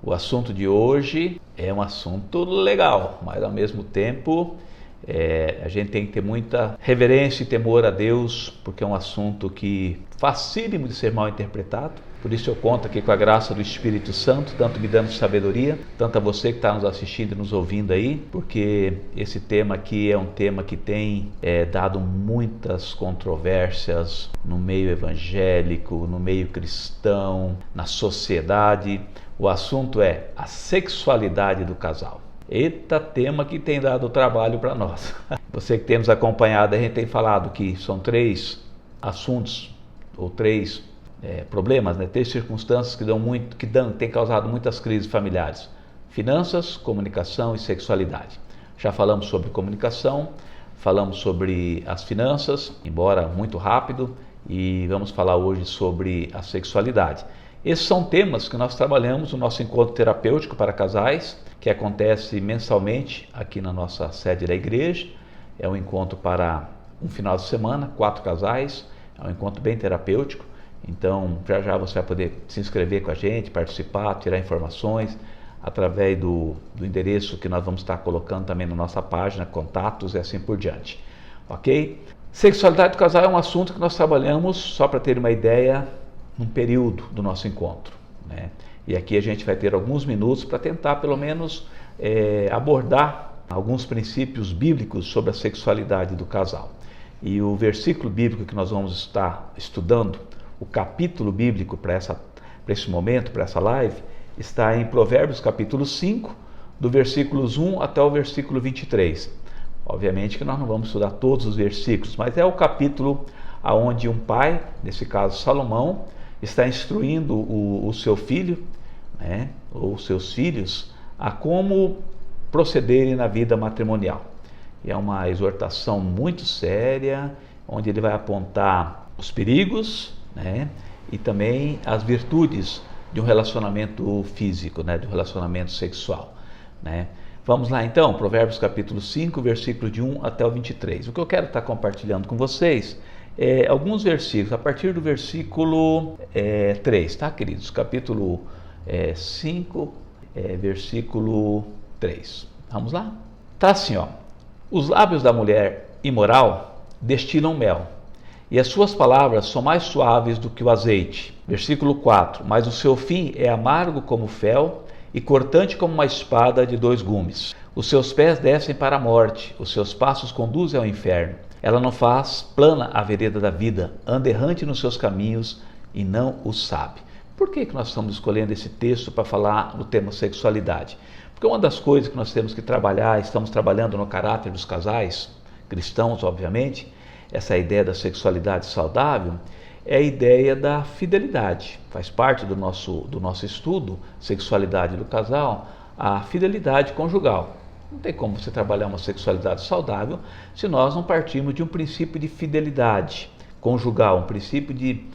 O assunto de hoje é um assunto legal, mas ao mesmo tempo a gente tem que ter muita reverência e temor a Deus, porque é um assunto que facílimo de ser mal interpretado. Por isso eu conto aqui com a graça do Espírito Santo, tanto me dando sabedoria, tanto a você que está nos assistindo e nos ouvindo aí, porque esse tema aqui é um tema que tem dado muitas controvérsias no meio evangélico, no meio cristão, na sociedade. O assunto é a sexualidade do casal. Eita, tema que tem dado trabalho para nós. Você que tem nos acompanhado, a gente tem falado que são três assuntos, ou três problemas, três circunstâncias que têm causado muitas crises familiares: finanças, comunicação e sexualidade. Já falamos sobre comunicação, falamos sobre as finanças, embora muito rápido, e vamos falar hoje sobre a sexualidade. Esses são temas que nós trabalhamos no nosso encontro terapêutico para casais, que acontece mensalmente aqui na nossa sede da igreja. É um encontro para um final de semana, 4 casais, é um encontro bem terapêutico. Então, já você vai poder se inscrever com a gente, participar, tirar informações através do endereço que nós vamos estar colocando também na nossa página, contatos e assim por diante. Ok? Sexualidade do casal é um assunto que nós trabalhamos, só para ter uma ideia, num período do nosso encontro, E aqui a gente vai ter alguns minutos para tentar pelo menos abordar alguns princípios bíblicos sobre a sexualidade do casal. E o versículo bíblico que nós vamos estar estudando, o capítulo bíblico para esse momento, para essa live, está em Provérbios capítulo 5, do versículos 1 até o versículo 23. Obviamente que nós não vamos estudar todos os versículos, mas é o capítulo onde um pai, nesse caso Salomão, está instruindo o seu filho, ou seus filhos, a como procederem na vida matrimonial. E é uma exortação muito séria, onde ele vai apontar os perigos, e também as virtudes de um relacionamento físico, de um relacionamento sexual. Vamos lá então, Provérbios capítulo 5, versículo de 1 até o 23. O que eu quero estar compartilhando com vocês alguns versículos, a partir do versículo 3, tá, queridos? Capítulo 5, versículo 3. Vamos lá? Tá assim, ó. Os lábios da mulher imoral destilam mel, e as suas palavras são mais suaves do que o azeite. Versículo 4. Mas o seu fim é amargo como fel e cortante como uma espada de 2 gumes. Os seus pés descem para a morte, os seus passos conduzem ao inferno. Ela não faz plana a vereda da vida, anda errante nos seus caminhos e não o sabe. Por que nós estamos escolhendo esse texto para falar no tema sexualidade? Porque uma das coisas que nós temos que trabalhar, estamos trabalhando no caráter dos casais, cristãos obviamente, essa ideia da sexualidade saudável, é a ideia da fidelidade. Faz parte do nosso estudo, sexualidade do casal, a fidelidade conjugal. Não tem como você trabalhar uma sexualidade saudável se nós não partirmos de um princípio de fidelidade conjugal, um princípio de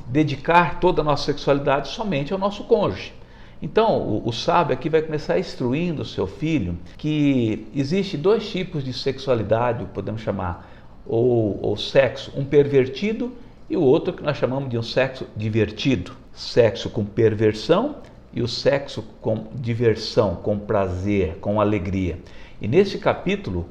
dedicar toda a nossa sexualidade somente ao nosso cônjuge. Então, o sábio aqui vai começar instruindo o seu filho que existe 2 tipos de sexualidade, podemos chamar, ou sexo, um pervertido e o outro que nós chamamos de um sexo divertido. Sexo com perversão e o sexo com diversão, com prazer, com alegria. E nesse capítulo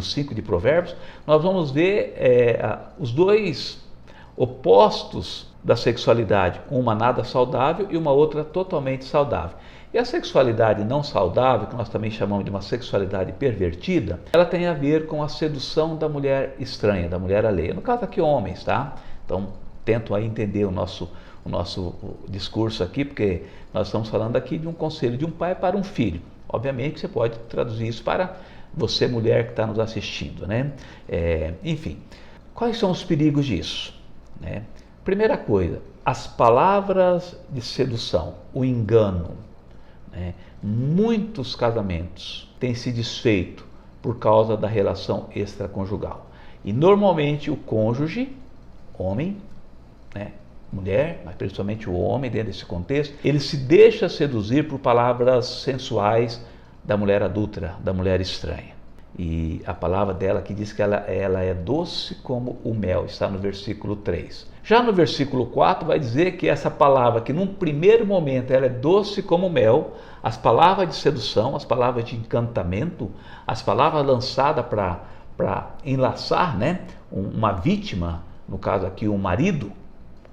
5 de Provérbios, nós vamos ver os 2 opostos da sexualidade, uma nada saudável e uma outra totalmente saudável. E a sexualidade não saudável, que nós também chamamos de uma sexualidade pervertida, ela tem a ver com a sedução da mulher estranha, da mulher alheia. No caso aqui, homens, tá? Então, tento aí entender o nosso discurso aqui, porque nós estamos falando aqui de um conselho de um pai para um filho. Obviamente que você pode traduzir isso para você, mulher que está nos assistindo, enfim, quais são os perigos disso? Primeira coisa, as palavras de sedução, o engano. Muitos casamentos têm se desfeito por causa da relação extraconjugal. E normalmente o cônjuge, homem, mulher, mas principalmente o homem dentro desse contexto, ele se deixa seduzir por palavras sensuais da mulher adúltera, da mulher estranha. E a palavra dela que diz que ela é doce como o mel, está no versículo 3. Já no versículo 4 vai dizer que essa palavra, que num primeiro momento ela é doce como mel, as palavras de sedução, as palavras de encantamento, as palavras lançadas para enlaçar, né, uma vítima, no caso aqui um marido,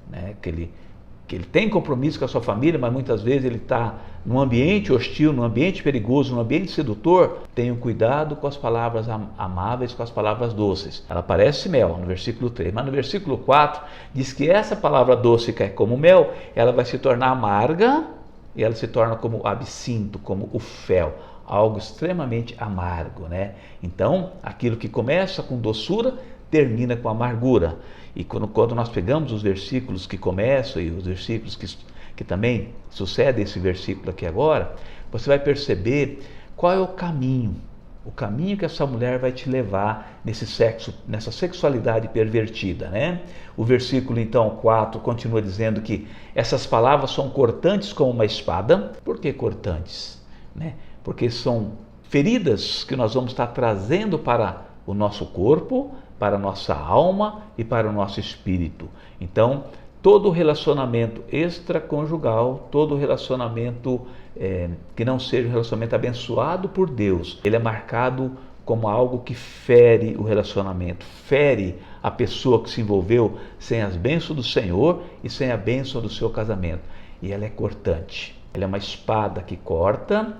né, que ele tem compromisso com a sua família, mas muitas vezes ele está num ambiente hostil, num ambiente perigoso, num ambiente sedutor. Tenham cuidado com as palavras amáveis, com as palavras doces. Ela parece mel no versículo 3, mas no versículo 4 diz que essa palavra doce, que é como mel, ela vai se tornar amarga e ela se torna como absinto, como o fel, algo extremamente amargo, né? Então, aquilo que começa com doçura termina com amargura. E quando nós pegamos os versículos que começam e os versículos que também sucedem esse versículo aqui agora, você vai perceber qual é o caminho que essa mulher vai te levar nesse sexo, nessa sexualidade pervertida, né? O versículo então 4 continua dizendo que essas palavras são cortantes como uma espada. Por que cortantes? Né? Porque são feridas que nós vamos estar trazendo para o nosso corpo, para a nossa alma e para o nosso espírito. Então, todo relacionamento extraconjugal, todo relacionamento que não seja um relacionamento abençoado por Deus, ele é marcado como algo que fere o relacionamento, fere a pessoa que se envolveu sem as bênçãos do Senhor e sem a bênção do seu casamento. E ela é cortante, ela é uma espada que corta,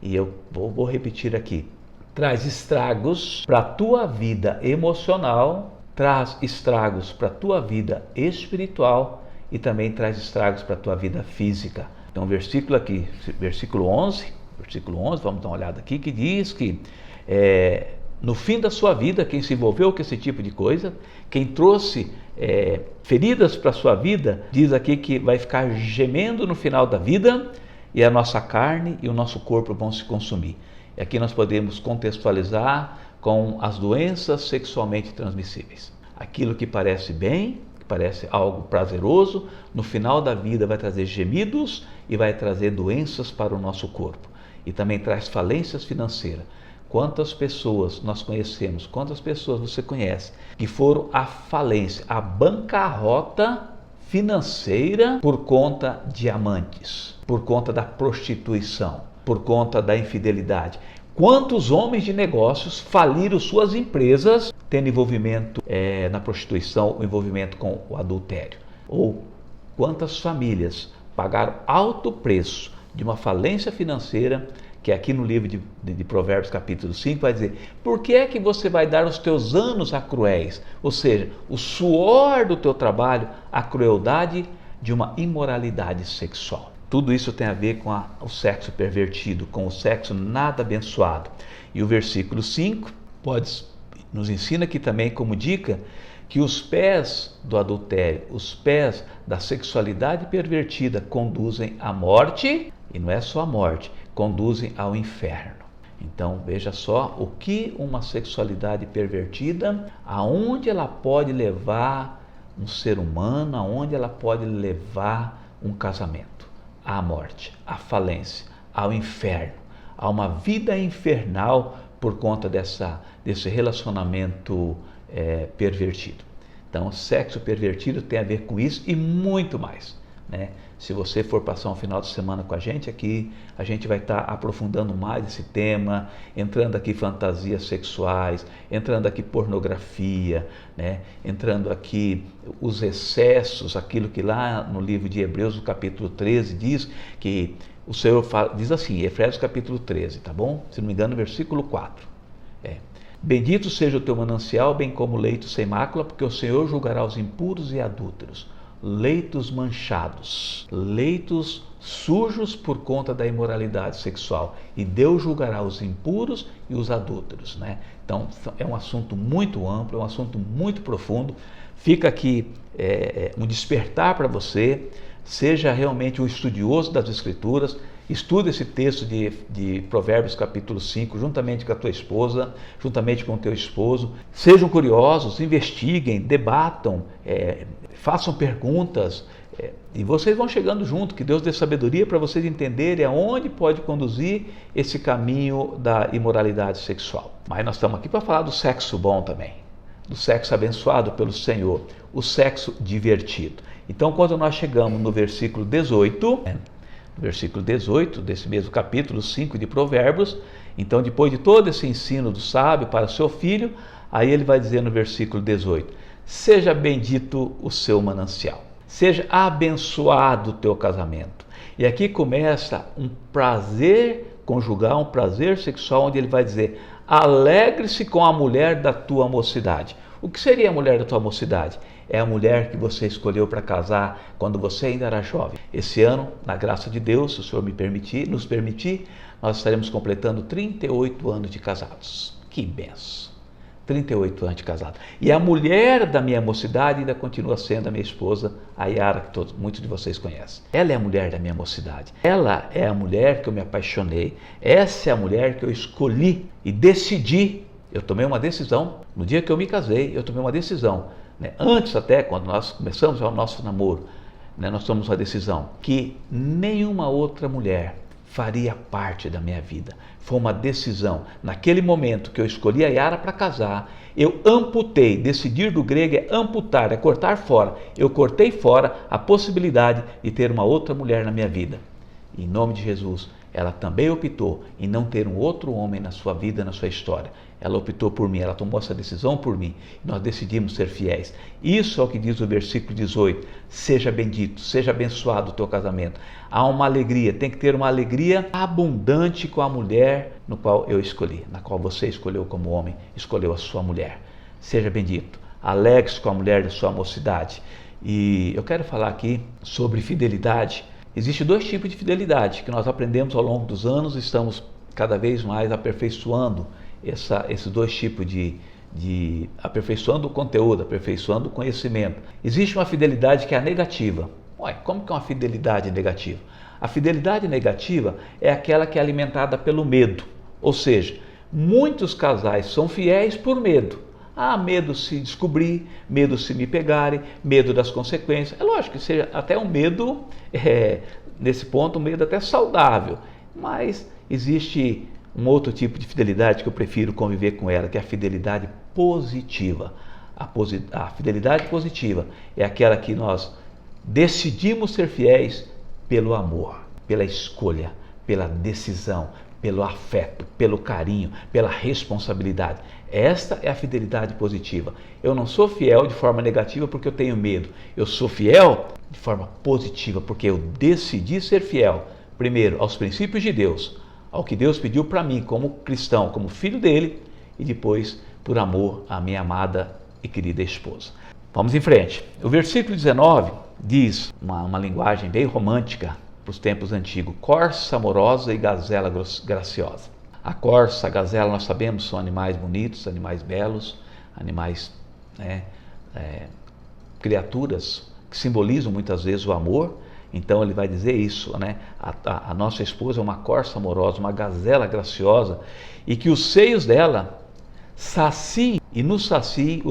e eu vou repetir aqui. Traz estragos para a tua vida emocional, traz estragos para a tua vida espiritual e também traz estragos para a tua vida física. Então, versículo aqui, versículo 11, vamos dar uma olhada aqui, que diz que no fim da sua vida, quem se envolveu com esse tipo de coisa, quem trouxe feridas para a sua vida, diz aqui que vai ficar gemendo no final da vida e a nossa carne e o nosso corpo vão se consumir. E aqui nós podemos contextualizar com as doenças sexualmente transmissíveis. Aquilo que parece bem, que parece algo prazeroso, no final da vida vai trazer gemidos e vai trazer doenças para o nosso corpo. E também traz falências financeiras. Quantas pessoas nós conhecemos, quantas pessoas você conhece que foram à falência, à bancarrota financeira por conta de amantes, por conta da prostituição, por conta da infidelidade. Quantos homens de negócios faliram suas empresas tendo envolvimento na prostituição, o envolvimento com o adultério? Ou quantas famílias pagaram alto preço de uma falência financeira, que aqui no livro de Provérbios capítulo 5 vai dizer: por que é que você vai dar os teus anos a cruéis? Ou seja, o suor do teu trabalho, a crueldade de uma imoralidade sexual. Tudo isso tem a ver com o sexo pervertido, com o sexo nada abençoado. E o versículo 5 nos ensina aqui também como dica que os pés do adultério, os pés da sexualidade pervertida conduzem à morte, e não é só a morte, conduzem ao inferno. Então veja só o que uma sexualidade pervertida, aonde ela pode levar um ser humano, aonde ela pode levar um casamento. À morte, à falência, ao inferno, a uma vida infernal por conta desse relacionamento pervertido. Então, sexo pervertido tem a ver com isso e muito mais, né? Se você for passar um final de semana com a gente aqui, a gente vai estar aprofundando mais esse tema, entrando aqui fantasias sexuais, entrando aqui pornografia, né? Entrando aqui os excessos, aquilo que lá no livro de Hebreus, no capítulo 13, diz que o Senhor diz assim, Efésios capítulo 13, tá bom? Se não me engano, versículo 4. Bendito seja o teu manancial, bem como leito sem mácula, porque o Senhor julgará os impuros e adúlteros. Leitos manchados, leitos sujos por conta da imoralidade sexual, e Deus julgará os impuros e os adúlteros, né? Então é um assunto muito amplo, é um assunto muito profundo. Fica aqui um despertar para você. Seja realmente um estudioso das Escrituras, estude esse texto de Provérbios capítulo 5, juntamente com a tua esposa, juntamente com o teu esposo. Sejam curiosos, investiguem, debatam, façam perguntas, e vocês vão chegando junto, que Deus dê sabedoria para vocês entenderem aonde pode conduzir esse caminho da imoralidade sexual. Mas nós estamos aqui para falar do sexo bom também, do sexo abençoado pelo Senhor, o sexo divertido. Então, quando nós chegamos no versículo 18, desse mesmo capítulo 5 de Provérbios, então depois de todo esse ensino do sábio para o seu filho, aí ele vai dizer no versículo 18, seja bendito o seu manancial, seja abençoado o teu casamento. E aqui começa um prazer conjugal, um prazer sexual, onde ele vai dizer, alegre-se com a mulher da tua mocidade. O que seria a mulher da tua mocidade? É a mulher que você escolheu para casar quando você ainda era jovem. Esse ano, na graça de Deus, se o Senhor nos permitir, nós estaremos completando 38 anos de casados. Que benção! 38 anos de casado. E a mulher da minha mocidade ainda continua sendo a minha esposa, a Yara, que muitos de vocês conhecem. Ela é a mulher da minha mocidade. Ela é a mulher que eu me apaixonei. Essa é a mulher que eu escolhi e decidi. Eu tomei uma decisão. No dia que eu me casei, eu tomei uma decisão. Antes até, quando nós começamos o nosso namoro, nós tomamos uma decisão que nenhuma outra mulher faria parte da minha vida. Foi uma decisão. Naquele momento que eu escolhi a Yara para casar, eu amputei. Decidir do grego é amputar, é cortar fora. Eu cortei fora a possibilidade de ter uma outra mulher na minha vida. Em nome de Jesus, ela também optou em não ter um outro homem na sua vida, na sua história. Ela optou por mim, ela tomou essa decisão por mim. Nós decidimos ser fiéis. Isso é o que diz o versículo 18. Seja bendito, seja abençoado o teu casamento. Há uma alegria, tem que ter uma alegria abundante com a mulher no qual eu escolhi, na qual você escolheu como homem, escolheu a sua mulher. Seja bendito, alegre-se com a mulher da sua mocidade. E eu quero falar aqui sobre fidelidade. Existem dois tipos de fidelidade que nós aprendemos ao longo dos anos e estamos cada vez mais aperfeiçoando esses dois tipos de aperfeiçoando o conteúdo, aperfeiçoando o conhecimento. Existe uma fidelidade que é a negativa. Ué, como que é uma fidelidade negativa? A fidelidade negativa é aquela que é alimentada pelo medo. Ou seja, muitos casais são fiéis por medo. Medo se descobrir, medo se me pegarem, medo das consequências. É lógico que seja até um medo, nesse ponto, um medo até saudável. Mas existe um outro tipo de fidelidade que eu prefiro conviver com ela, que é a fidelidade positiva. A fidelidade positiva é aquela que nós decidimos ser fiéis pelo amor, pela escolha, pela decisão, pelo afeto, pelo carinho, pela responsabilidade. Esta é a fidelidade positiva. Eu não sou fiel de forma negativa porque eu tenho medo. Eu sou fiel de forma positiva porque eu decidi ser fiel, primeiro, aos princípios de Deus, ao que Deus pediu para mim como cristão, como filho dele, e depois por amor à minha amada e querida esposa. Vamos em frente. O versículo 19 diz, uma linguagem bem romântica para os tempos antigos, corça amorosa e gazela graciosa. A corça, a gazela, nós sabemos, são animais bonitos, animais belos, animais, criaturas que simbolizam muitas vezes o amor. Então ele vai dizer isso, a nossa esposa é uma corça amorosa, uma gazela graciosa, e que os seios dela saciem e nos saciem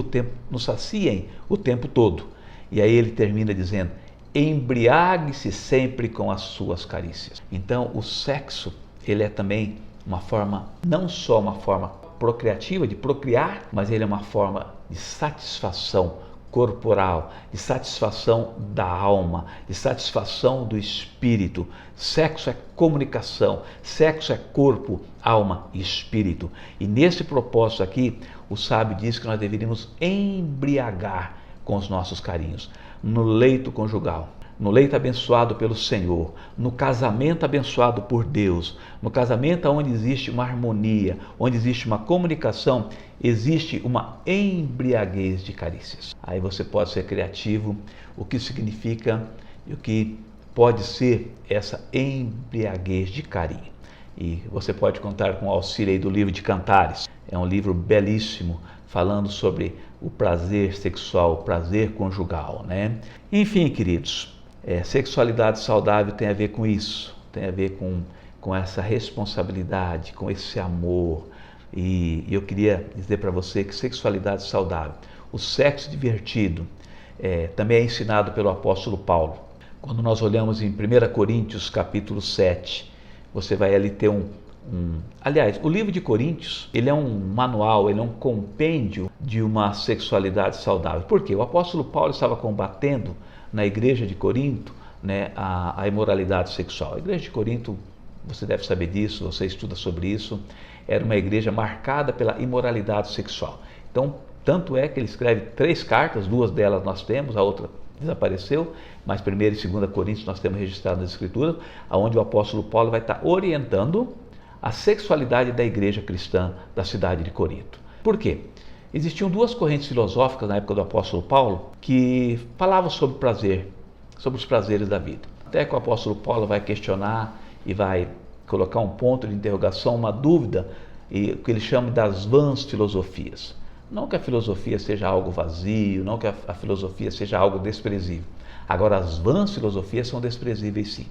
o tempo todo. E aí ele termina dizendo, embriague-se sempre com as suas carícias. Então o sexo, ele é também uma forma, não só uma forma procriativa, de procriar, mas ele é uma forma de satisfação corporal, de satisfação da alma, de satisfação do espírito. Sexo é comunicação, sexo é corpo, alma e espírito. E nesse propósito aqui, o sábio diz que nós deveríamos embriagar com os nossos carinhos, no leito conjugal, no leito abençoado pelo Senhor, no casamento abençoado por Deus, no casamento onde existe uma harmonia, onde existe uma comunicação, existe uma embriaguez de carícias. Aí você pode ser criativo, o que significa e o que pode ser essa embriaguez de carinho. E você pode contar com o auxílio aí do livro de Cantares. É um livro belíssimo, falando sobre o prazer sexual, o prazer conjugal, Enfim, queridos, sexualidade saudável tem a ver com isso, tem a ver com essa responsabilidade, com esse amor. E eu queria dizer para você que sexualidade saudável, o sexo divertido, também é ensinado pelo apóstolo Paulo. Quando nós olhamos em 1 Coríntios capítulo 7, você vai ali ter Aliás, o livro de Coríntios, ele é um manual, ele é um compêndio de uma sexualidade saudável. Por quê? O apóstolo Paulo estava combatendo na igreja de Corinto, né, a imoralidade sexual. A igreja de Corinto, você deve saber disso, você estuda sobre isso, era uma igreja marcada pela imoralidade sexual. Então, tanto é que ele escreve 3 cartas, 2 delas nós temos, a outra desapareceu, mas 1 e 2 Coríntios nós temos registrado nas Escrituras, onde o apóstolo Paulo vai estar orientando a sexualidade da igreja cristã da cidade de Corinto. Por quê? Existiam 2 correntes filosóficas na época do apóstolo Paulo que falavam sobre prazer, sobre os prazeres da vida. Até que o apóstolo Paulo vai questionar e vai colocar um ponto de interrogação, uma dúvida, e o que ele chama das vãs filosofias. Não que a filosofia seja algo vazio, não que a filosofia seja algo desprezível. Agora, as vãs filosofias são desprezíveis, sim.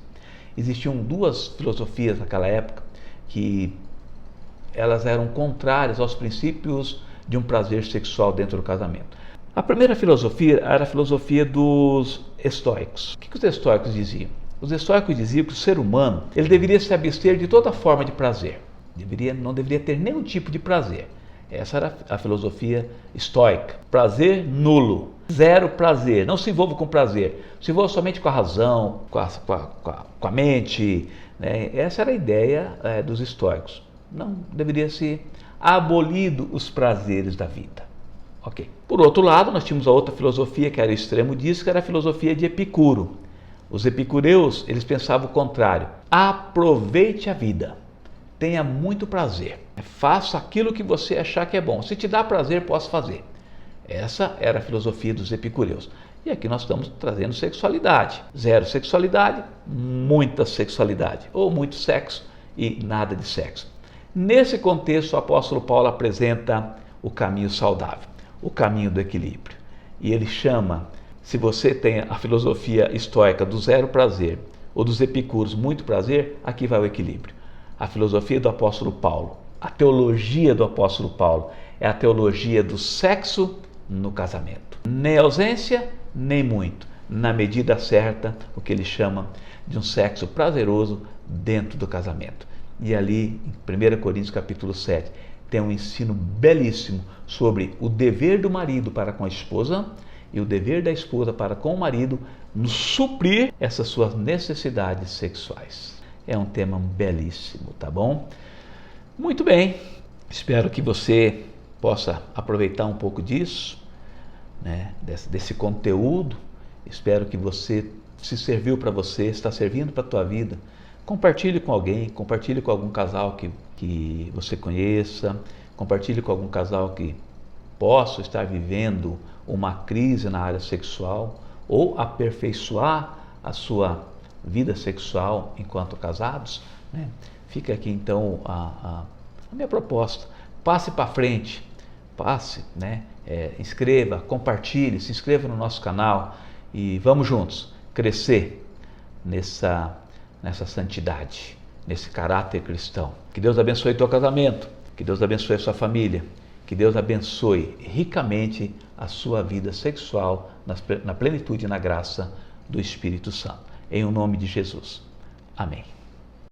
Existiam 2 filosofias naquela época que elas eram contrárias aos princípios de um prazer sexual dentro do casamento. A primeira filosofia era a filosofia dos estoicos. O que os estoicos diziam? Os estoicos diziam que o ser humano ele deveria se abster de toda forma de prazer. Não deveria ter nenhum tipo de prazer. Essa era a filosofia estoica. Prazer nulo. Zero prazer. Não se envolva com prazer. Se envolva somente com a razão, com a mente. Né? Essa era a ideia dos estoicos. Não deveria ser abolido os prazeres da vida. Ok. Por outro lado, nós tínhamos a outra filosofia, que era o extremo disso, que era a filosofia de Epicuro. Os epicureus, eles pensavam o contrário. Aproveite a vida. Tenha muito prazer. Faça aquilo que você achar que é bom. Se te dá prazer, posso fazer. Essa era a filosofia dos epicureus. E aqui nós estamos trazendo sexualidade. Zero sexualidade, muita sexualidade. Ou muito sexo e nada de sexo. Nesse contexto, o apóstolo Paulo apresenta o caminho saudável, o caminho do equilíbrio. E ele chama, se você tem a filosofia estoica do zero prazer, ou dos epicuros muito prazer, aqui vai o equilíbrio. A filosofia do apóstolo Paulo, a teologia do apóstolo Paulo, é a teologia do sexo no casamento. Nem ausência, nem muito. Na medida certa, o que ele chama de um sexo prazeroso dentro do casamento. E ali, em 1 Coríntios capítulo 7, tem um ensino belíssimo sobre o dever do marido para com a esposa e o dever da esposa para com o marido no suprir essas suas necessidades sexuais. É um tema belíssimo, tá bom? Muito bem, espero que você possa aproveitar um pouco disso, né, desse conteúdo. Espero que você, se serviu para você, está servindo para a tua vida. Compartilhe com alguém, compartilhe com algum casal que você conheça, compartilhe com algum casal que possa estar vivendo uma crise na área sexual ou aperfeiçoar a sua vida sexual enquanto casados. Né? Fica aqui então a minha proposta. Passe para frente, passe, né? Inscreva, compartilhe, se inscreva no nosso canal e vamos juntos crescer nessa santidade, nesse caráter cristão. Que Deus abençoe teu casamento, que Deus abençoe a sua família, que Deus abençoe ricamente a sua vida sexual na plenitude e na graça do Espírito Santo. Em o nome de Jesus. Amém.